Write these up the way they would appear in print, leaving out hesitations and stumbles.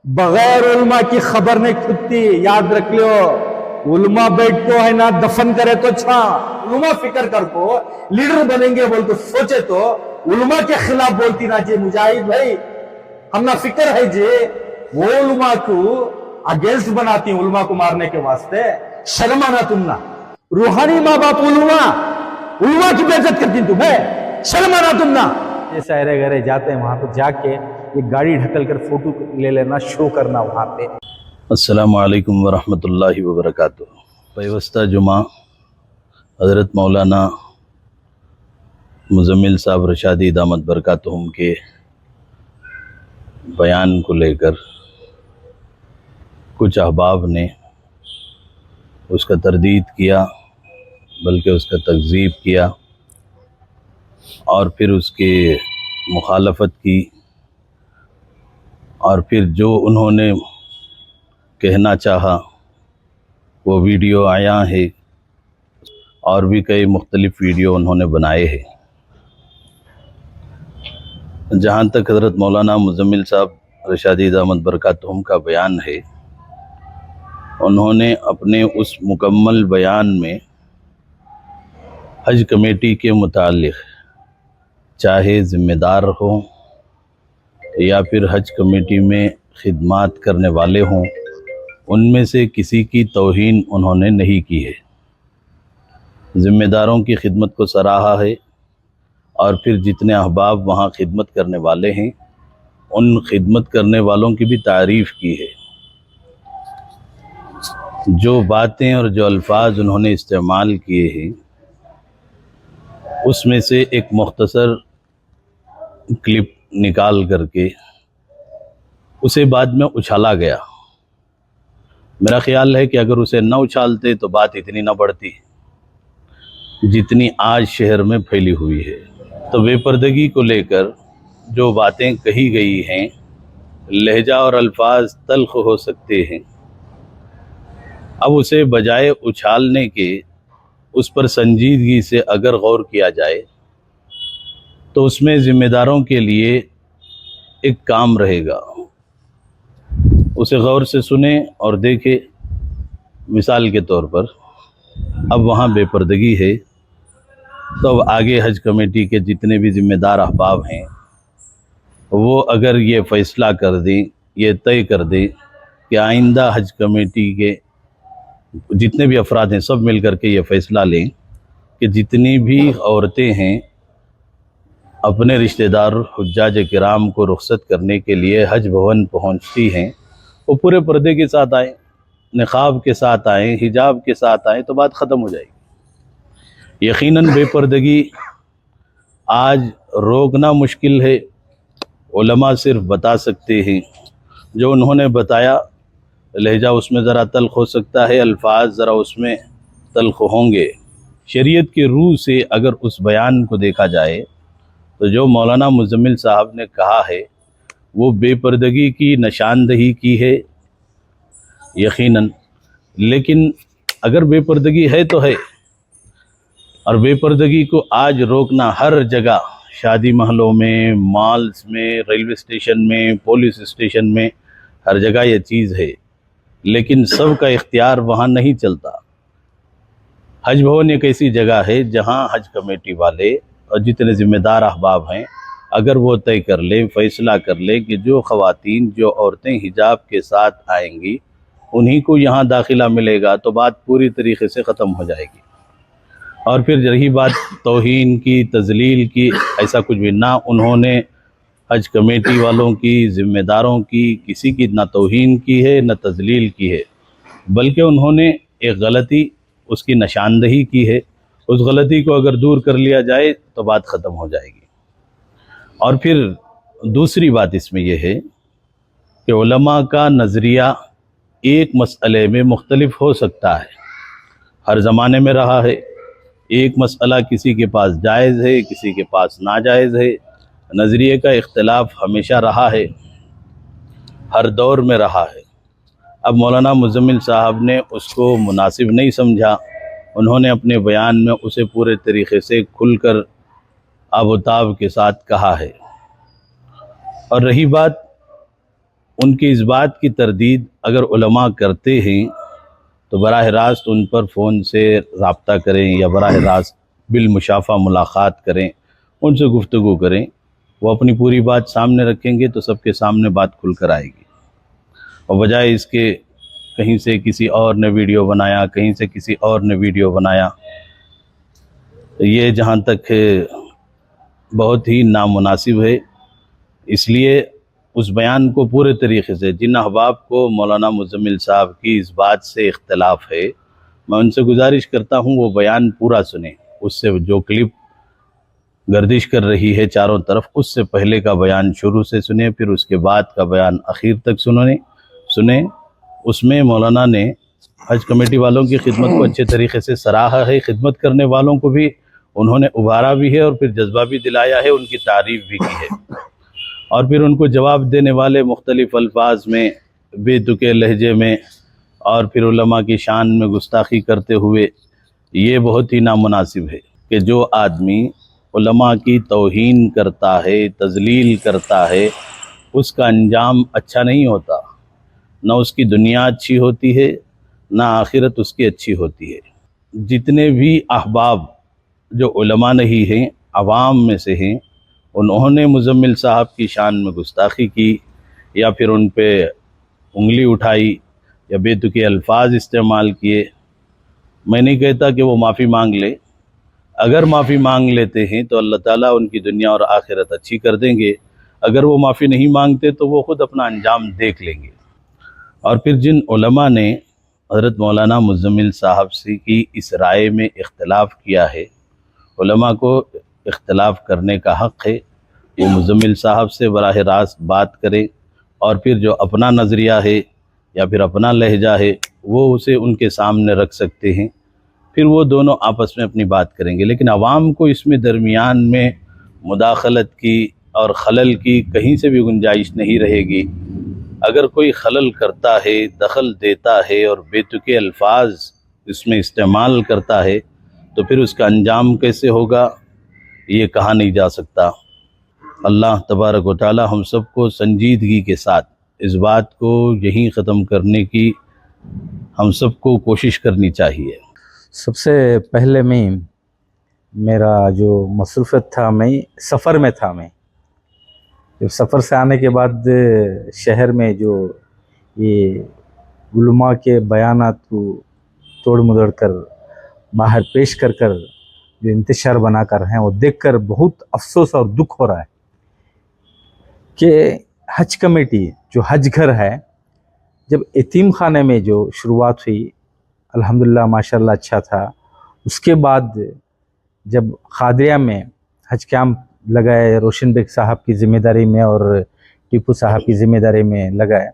बगैर उलमा की खबर नहीं खुदती, याद रख लो। उलमा बैठो है ना दफन करे तो छा, उलमा फिक्र कर को लीडर बनेंगे बोल तो सोचे तो उलमा के खिलाफ बोलती ना जी मुजाहिद भाई, हम ना फिक्र है जी वो उलमा को अगेंस्ट बनाती उलमा को मारने के वास्ते। शर्म आना तुम ना, रूहानी माँ बाप उलमा उलमा की बेइज्जत करती तुम्हें, शर्म आना तुम ना। जैसे अरे घरे जाते हैं वहां पे जाके ये गाड़ी ढकल कर फोटो ले लेना, शो करना वहां पे। अस्सलामु अलैकुम वरहमतुल्लाहि वबरकातुह। पैवस्ता जुमा हज़रत मौलाना मुज़म्मिल साहब रशादी दामत बरकातुहुम के बयान को लेकर कुछ अहबाब ने उसका तरदीद किया, बल्कि उसका तकज़ीब किया और फिर उसके मुखालफत की, और फिर जो उन्होंने कहना चाहा वो वीडियो आया है और भी कई मुख्तलिफ़ वीडियो उन्होंने बनाए हैं। जहाँ तक हज़रत मौलाना मुज़म्मिल साहब रशादी दामत बरकातुहुम का बयान है, उन्होंने अपने उस मुकम्मल बयान में हज कमेटी के मुताल्लिक़ चाहे ज़िम्मेदार हों या फिर हज कमेटी में खिदमात करने वाले हों, उनमें से किसी की तौहीन उन्होंने नहीं की है। ज़िम्मेदारों की खिदमत को सराहा है और फिर जितने अहबाब वहाँ खिदमत करने वाले हैं उन खिदमत करने वालों की भी तारीफ़ की है। जो बातें और जो अल्फाज उन्होंने इस्तेमाल किए हैं उसमें से एक मुख्तसर क्लिप निकाल करके उसे बाद में उछाला गया। मेरा ख़्याल है कि अगर उसे न उछालते तो बात इतनी न बढ़ती जितनी आज शहर में फैली हुई है। तो बेपर्दगी को लेकर जो बातें कही गई हैं, लहजा और अल्फाज तल्ख़ हो सकते हैं, अब उसे बजाय उछालने के उस पर संजीदगी से अगर गौर किया जाए तो उसमें ज़िम्मेदारों के लिए एक काम रहेगा। उसे गौर से सुने और देखे। मिसाल के तौर पर अब वहाँ बेपर्दगी है तो अब आगे हज कमेटी के जितने भी ज़िम्मेदार अहबाब हैं वो अगर ये फ़ैसला कर दें, ये तय कर दें कि आइंदा हज कमेटी के जितने भी अफराद हैं सब मिल कर के ये फ़ैसला लें कि जितनी भी औरतें हैं अपने रिश्तेदार हुज्जाज किराम को रुख़सत करने के लिए हज भवन पहुंचती हैं, वो पूरे पर्दे के साथ आएँ, निक़ाब के साथ आएँ, हिजाब के साथ आएँ तो बात ख़त्म हो जाएगी। यकीनन बेपर्दगी आज रोकना मुश्किल है, उलमा सिर्फ बता सकते हैं। जो उन्होंने बताया लहजा उसमें ज़रा तल्ख़ हो सकता है, अल्फाज ज़रा उसमें तल्ख़ होंगे। शरीयत के रूह से अगर उस बयान को देखा जाए तो जो मौलाना मुज़म्मिल साहब ने कहा है वो बेपर्दगी की निशानदही की है यकीनन। लेकिन अगर बेपर्दगी है तो है, और बेपर्दगी को आज रोकना हर जगह, शादी महलों में, मॉल्स में, रेलवे स्टेशन में, पुलिस स्टेशन में, हर जगह ये चीज़ है, लेकिन सब का इख्तियार वहाँ नहीं चलता। हज भवन एक ऐसी जगह है जहाँ हज कमेटी वाले और जितने ज़िम्मेदार अहबाब हैं अगर वो तय कर लें, फ़ैसला कर लें कि जो ख़वातीन, जो औरतें हिजाब के साथ आएंगी उन्हीं को यहाँ दाखिला मिलेगा तो बात पूरी तरीके से ख़त्म हो जाएगी। और फिर रही बात तौहीन की, तज़लील की, ऐसा कुछ भी ना उन्होंने हज कमेटी वालों की, ज़िम्मेदारों की, किसी की ना तौहीन की है न तज़लील की है, बल्कि उन्होंने एक गलती उसकी निशानदही की है। उस गलती को अगर दूर कर लिया जाए तो बात ख़त्म हो जाएगी। और फिर दूसरी बात इसमें यह है कि उलमा का नज़रिया एक मसले में मुख्तलिफ हो सकता है, हर ज़माने में रहा है। एक मसला किसी के पास जायज़ है, किसी के पास नाजायज़ है, नज़रिए का इख्तिलाफ हमेशा रहा है, हर दौर में रहा है। अब मौलाना मुज़म्मिल साहब ने उसको मुनासिब नहीं समझा, उन्होंने अपने बयान में उसे पूरे तरीक़े से खुलकर आबोताब के साथ कहा है। और रही बात उनकी इस बात की तरदीद अगर उलमा करते हैं तो बराह रास्त उन पर फ़ोन से रब्ता करें या बराह रास्त बिलमुशाफ़ा मुलाक़ात करें, उनसे गुफ्तगू करें। वो अपनी पूरी बात सामने रखेंगे तो सबके सामने बात खुल कर आएगी। और बजाय इसके कहीं से किसी और ने वीडियो बनाया, कहीं से किसी और ने वीडियो बनाया, तो ये जहाँ तक है बहुत ही नामुनासिब है। इसलिए उस बयान को पूरे तरीक़े से, जिन अहबाब को मौलाना मुज़म्मिल साहब की इस बात से इख्तलाफ है, मैं उनसे गुजारिश करता हूँ वो बयान पूरा सुने। उससे जो क्लिप गर्दिश कर रही है चारों तरफ, उससे पहले का बयान शुरू से सुने, फिर उसके बाद का बयान आखिर तक सुने। उसमें मौलाना ने हज कमेटी वालों की खिदमत को अच्छे तरीके से सराहा है, खिदमत करने वालों को भी उन्होंने उभारा भी है और फिर जज्बा भी दिलाया है, उनकी तारीफ़ भी की है। और फिर उनको जवाब देने वाले मुख्तलिफ़ अल्फाज में, बेतुके लहजे में और फिर उलमा की शान में गुस्ताखी करते हुए, ये बहुत ही नामुनासिब है कि जो आदमी उलमा की तौहीन करता है, तज़लील करता है, उसका अंजाम अच्छा नहीं होता। न उसकी दुनिया अच्छी होती है, ना आखिरत उसकी अच्छी होती है। जितने भी अहबाब जो उलमा नहीं हैं, अवाम में से हैं, उन्होंने मुज़म्मिल साहब की शान में गुस्ताखी की या फिर उन पे उंगली उठाई या बेतुके अल्फाज इस्तेमाल किए, मैं नहीं कहता कि वो माफ़ी मांग ले। अगर माफ़ी मांग लेते हैं तो अल्लाह ताला उनकी दुनिया और आखिरत अच्छी कर देंगे। अगर वो माफ़ी नहीं मांगते तो वो ख़ुद अपना अंजाम देख लेंगे। और फिर जिन उलमा ने हज़रत मौलाना मुज़म्मिल साहब से की इस राय में इख्तलाफ किया है, उलमा को इख्तलाफ करने का हक़ है। वो मुज़म्मिल साहब से बराह रास्त बात करे और फिर जो अपना नज़रिया है या फिर अपना लहजा है वो उसे उनके सामने रख सकते हैं, फिर वो दोनों आपस में अपनी बात करेंगे। लेकिन आवाम को इसमें दरमियान में मुदाखलत की और खलल की कहीं से भी गुंजाइश नहीं रहेगी। अगर कोई खलल करता है, दखल देता है और बेतुके अल्फाज इसमें इस्तेमाल करता है तो फिर उसका अंजाम कैसे होगा, ये कहा नहीं जा सकता। अल्लाह तबारक व तआला हम सबको संजीदगी के साथ इस बात को यहीं ख़त्म करने की हम सबको कोशिश करनी चाहिए। सबसे पहले मेरा जो मसरूफ़ियत था, मैं सफ़र में था। मैं जब सफ़र से आने के बाद शहर में जो ये उलमा के बयानात को तोड़ मरोड़ कर बाहर पेश कर जो इंतशार बना कर हैं, वो देखकर बहुत अफसोस और दुख हो रहा है कि हज कमेटी जो हज घर है, जब यतीम खाने में जो शुरुआत हुई, अल्हम्दुलिल्लाह माशाल्लाह अच्छा था। उसके बाद जब खादिया में हज कैंप लगाए, रोशन बेग साहब की ज़िम्मेदारी में और टीपू साहब की ज़िम्मेदारी में लगाए,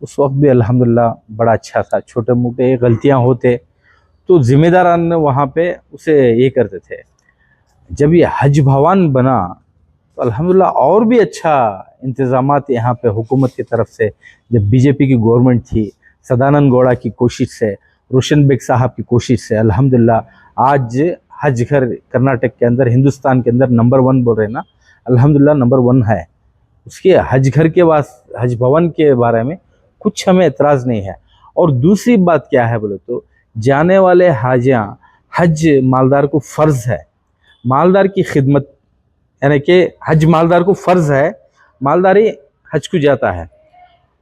उस वक्त भी अल्हम्दुलिल्लाह बड़ा अच्छा था। छोटे मोटे गलतियां होते तो ज़िम्मेदारान ने वहाँ पे उसे ये करते थे। जब ये हज भवन बना तो अल्हम्दुलिल्लाह और भी अच्छा इंतज़ामात यहाँ पे हुकूमत की तरफ से, जब बीजेपी की गवर्नमेंट थी, सदानंद गौड़ा की कोशिश से, रोशन बेग साहब की कोशिश से अल्हम्दुलिल्लाह आज हज घर कर्नाटक के अंदर, हिंदुस्तान के अंदर नंबर 1 बोल रहे ना, अल्हम्दुलिल्लाह नंबर 1 है। उसके हज घर के हज भवन के बारे में कुछ हमें एतराज़ नहीं है। और दूसरी बात क्या है बोले तो, जाने वाले हाजियाँ, हज मालदार को फ़र्ज़ है मालदार की खिदमत, यानी कि हज मालदार को फ़र्ज़ है, मालदारी हज को जाता है।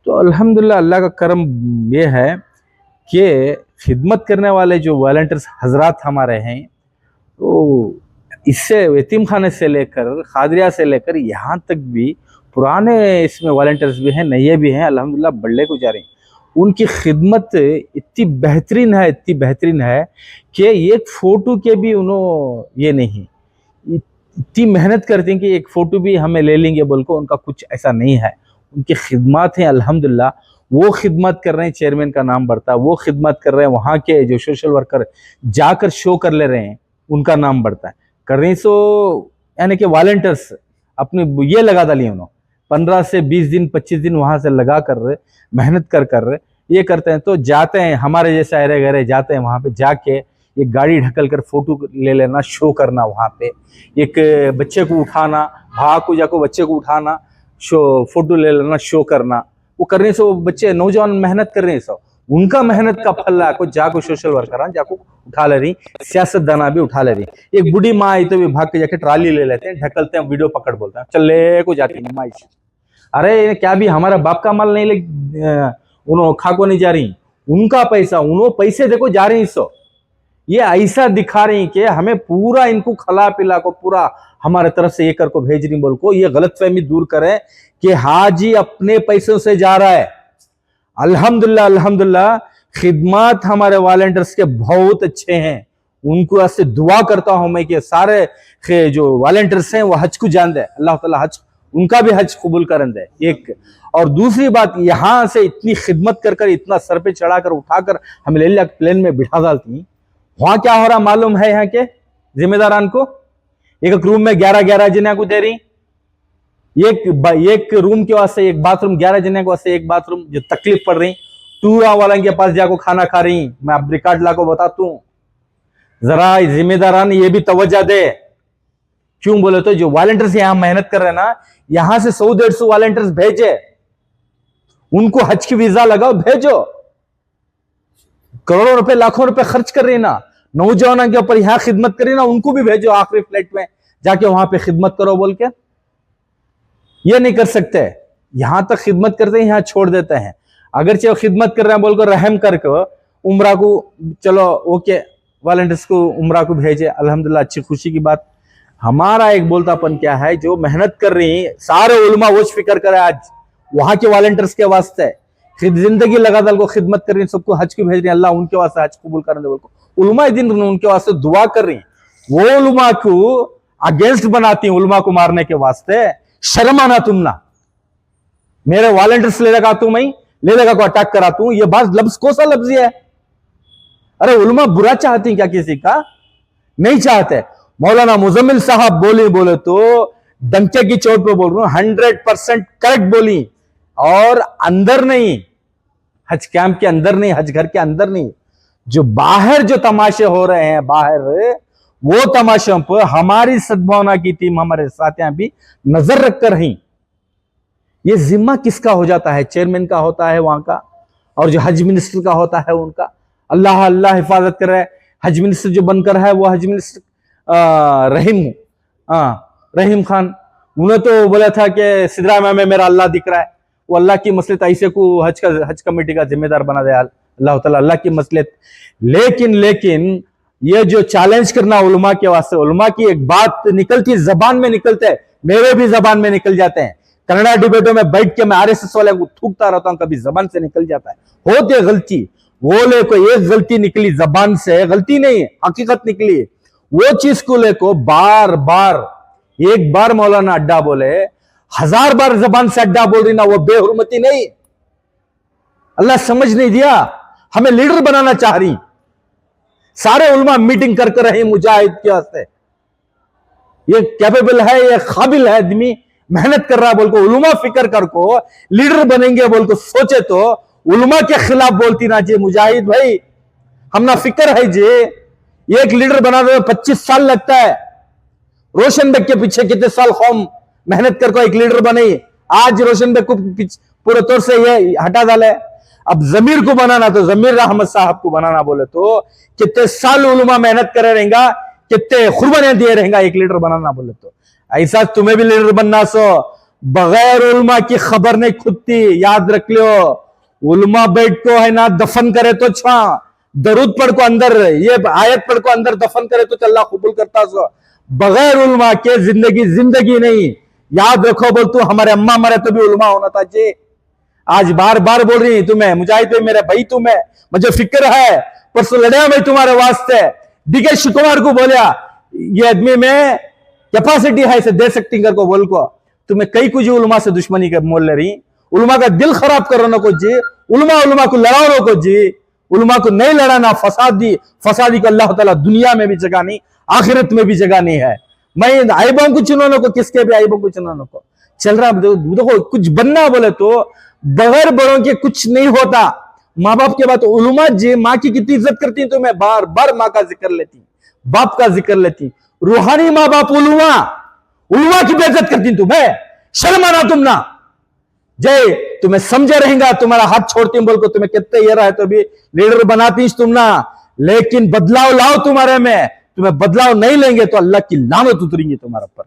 तो अल्हम्दुलिल्लाह अल्लाह का करम ये है कि खिदमत करने वाले जो वॉलंटियर्स हजरात हमारे हैं, तो इससे यतीम खाने से लेकर खादरिया से लेकर यहाँ तक भी पुराने इसमें वॉलंटियर्स भी हैं, नए भी हैं, अल्हम्दुलिल्लाह बढ़ले को जा रहे हैं। उनकी खिदमत इतनी बेहतरीन है कि एक फ़ोटो के भी उन्होंने ये नहीं, इतनी मेहनत करते हैं कि एक फ़ोटो भी हमें ले लेंगे बोल को, उनका कुछ ऐसा नहीं है। उनकी खिदमत हैं अल्हम्दुलिल्लाह। वो खिदमत कर रहे हैं, चेयरमैन का नाम बढ़ता है। वो खिदमत कर रहे हैं, वहाँ के जो सोशल वर्कर जाकर शो कर ले रहे हैं, उनका नाम बढ़ता है। कर रही सो यानी कि वॉलंटियर्स अपने ये लगा डाली उन्होंने 15 से 20 दिन 25 दिन वहाँ से लगा कर मेहनत कर ये करते हैं। तो जाते हैं, हमारे जैसे अरे गहरे जाते हैं, वहाँ पे जाके एक गाड़ी ढकल कर फोटो ले लेना, शो करना, वहाँ पे एक बच्चे को उठाना, भाग को जाको बच्चे को उठाना, शो फोटो ले लेना, शो करना, वो कर रहे सो, बच्चे नौजवान मेहनत कर रहे सो, उनका मेहनत का फल को जाको सोशल वर्कर जाको उठा ले रही, सियासतदाना भी उठा ले रही। एक बूढ़ी माँ आई तो भी भाग के जाके ट्राली ले लेते हैं, ढकलते हैं, वीडियो पकड़ बोलते हैं, चल ले को जाती है माइश। अरे क्या भी हमारा बाप का माल नहीं ले, उन्होंने खा को नहीं जा रही, उनका पैसा, उन्होंने पैसे देखो जा रही सो। ये ऐसा दिखा रही कि हमें पूरा इनको खला पिला को पूरा हमारे तरफ से ये कर को भेज रही बोल को, ये गलतफहमी दूर करें कि हाजी अपने पैसों से जा रहा है। अल्हम्दुलिल्लाह अल्हम्दुलिल्लाह खिदमत हमारे वॉलंटियर्स के बहुत अच्छे हैं, उनको ऐसे दुआ करता हूं मैं कि सारे जो वॉलंटियर्स हैं वो हज को जान दे, अल्लाह ताला हज उनका भी हज कबूल करन दे। एक और दूसरी बात, यहां से इतनी खिदमत कर कर इतना सर पे चढ़ाकर उठाकर हमें ले प्लेन में बिठा डालती, वहां क्या हो रहा मालूम है? यहाँ के जिम्मेदारान को एक रूम में 11-11 जने को दे रही, एक रूम के वास्ते एक बाथरूम, 11 जने के वास्ते एक बाथरूम, जो तकलीफ पड़ रही, टूरा वाला के पास जाको खाना खा रही। मैं अब रिकॉर्ड ला को बताता हूं, जरा जिम्मेदारान ये भी तवज्जो दे। क्यों बोले तो जो वॉलंटियर्स यहां मेहनत कर रहे हैं ना, यहां से 100-150 वॉलंटियर्स भेजे, उनको हज की वीजा लगाओ, भेजो। करोड़ों रुपए लाखों रुपए खर्च कर रही ना, नौजवानों के ऊपर यहां खिदमत करी ना, उनको भी भेजो आखिरी फ्लाइट में जाके वहां पे खिदमत करो बोल के। ये नहीं कर सकते, यहां तक खिदमत करते हैं, यहां छोड़ देते हैं। अगर चाहे खिदमत कर रहे हैं बोलकर रहम करके उम्रा को, चलो ओके वॉलंटियर्स को उम्रा को भेजे, अल्हम्दुलिल्लाह अच्छी खुशी की बात। हमारा एक बोलतापन क्या है, जो मेहनत कर रही है सारे उलमा वो फिक्र करे आज वहां के वॉलंटियर्स के वास्ते, जिंदगी लगातार को खिदमत कर रही है, सबको हज को भेज रही है, अल्लाह उनके वास्ते हज कबूल करने दे। उलमा दिन उनके वास्ते दुआ कर रही है, वो उलमा को अगेंस्ट बनाती है, उलमा को मारने के वास्ते। शर्म आना तुम ना, मेरे वॉलंटियर्स ले लगा तू, मैं ले लगा को अटैक करा तू, ये बात लफ्ज कौन सा लफ्ज है? अरे उलमा बुरा चाहती क्या किसी का? नहीं चाहते। मौलाना मुजम्मिल साहब बोले तो डंके की चोट पे बोल रहा हूं, 100% करेक्ट बोली। और अंदर नहीं, हज कैंप के अंदर नहीं, हज घर के अंदर नहीं, जो बाहर जो तमाशे हो रहे हैं बाहर, वो तमाशों पर हमारी सद्भावना की टीम, हमारे साथियां भी नजर रखकर रही। ये जिम्मा किसका हो जाता है? चेयरमैन का होता है वहां का, और जो हज मिनिस्टर का होता है उनका। अल्लाह अल्लाह हिफाजत करे। हज मिनिस्टर जो बनकर है वो हज मिनिस्टर रहीम खान, उन्होंने तो बोला था कि सिद्धरामैया में मेरा अल्लाह दिख रहा है। वो अल्लाह की मसलत ऐसे को हज कमेटी का जिम्मेदार बना दे अल्लाह ताला, अल्लाह की मसलत। लेकिन ये जो चैलेंज करना उलमा के वास्ते, उलमा की एक बात निकलती जबान में निकलते है, मेरे भी जबान में निकल जाते हैं। कन्नड़ा डिबेटों में बैठ के मैं आरएसएस वाले को थूकता रहता हूं, कभी जबान से निकल जाता है। होते गलती, वो लेको एक गलती निकली जबान से, गलती नहीं हकीकत निकली, वो चीज को लेको बार बार, एक बार मौलाना अड्डा बोले, 1000 बार जबान से अड्डा बोल रही ना, वो बेहुरमती नहीं। अल्लाह समझ नहीं दिया, हमें लीडर बनाना चाह रही। सारे उलमा मीटिंग कर रहे मुजाहिद के वास्ते, ये कैपेबल है, ये काबिल है आदमी, मेहनत कर रहा है बोल को, उलमा फिक्र कर को लीडर बनेंगे बोल को सोचे तो उलमा के खिलाफ बोलती ना जी मुजाहिद भाई, हम ना फिक्र है जी। एक लीडर बनाने में 25 साल लगता है। रोशन बेग के पीछे कितने साल कौम मेहनत कर को एक लीडर बनी। आज रोशन बेग को पूरे तौर से ये हटा डाले। अब जमीर को बनाना, तो जमीर अहमद साहब को बनाना बोले तो कितने साल उलमा मेहनत करे रहेगा, कितने कुर्बानियां दिए रहेगा एक लीडर बनाना बोले तो। ऐसा तुम्हें भी लीडर बनना सो, बगैर उलमा की खबर नहीं खुदती, याद रख लो। उलमा बैठ को है ना दफन करे तो छा, दरूद पढ़ को अंदर, ये आयत पढ़ को अंदर दफन करे तो अल्लाह कबूल करता सो। बगैर उलमा के जिंदगी नहीं। याद रखो बोल तू, हमारे अम्मा मरे तो भी उलमा होना था जी। आज बार बार बोल रही तुम्हें मुजाहिद मेरे भाई, तुम्हें मुझे फिक्र है, परसों लड़े मैं तुम्हारे वास्ते। डीके शिवकुमार को बोलिया ये आदमी में कैपेसिटी है, इसे दे सकती कर को बोल को। तुम्हें कई कुछ उलमा से दुश्मनी के मोल ले रही, उलमा का दिल खराब करो को जी, उलमा को लड़ाओ को जी। उलमा को नहीं लड़ाना फसादी को अल्लाह ताला दुनिया में भी जगह नहीं, आखिरत में भी जगह नहीं है। मैं आइबों को चुनाने को, किसके भी आइबों को चुनाने को चल रहा। देखो कुछ बनना बोले तो बगैर बड़ों के कुछ नहीं होता। माँ बाप के बाद उलमा जी, माँ की कितनी इज्जत करती तो मैं बार बार माँ का जिक्र लेती, बाप का जिक्र लेती। रूहानी माँ बाप उलमा की बेइज्जत करती तुम्हें, शर्म आना तुम ना। जय तुम्हें समझे रहेगा, तुम्हारा हाथ छोड़ती बोल को तुम्हें कितने ये रहा है तो भी लीडर बनाती तुम ना, लेकिन बदलाव लाओ तुम्हारे में, तुम्हें बदलाव नहीं लेंगे तो अल्लाह की लानत उतरेंगी तुम्हारे पर।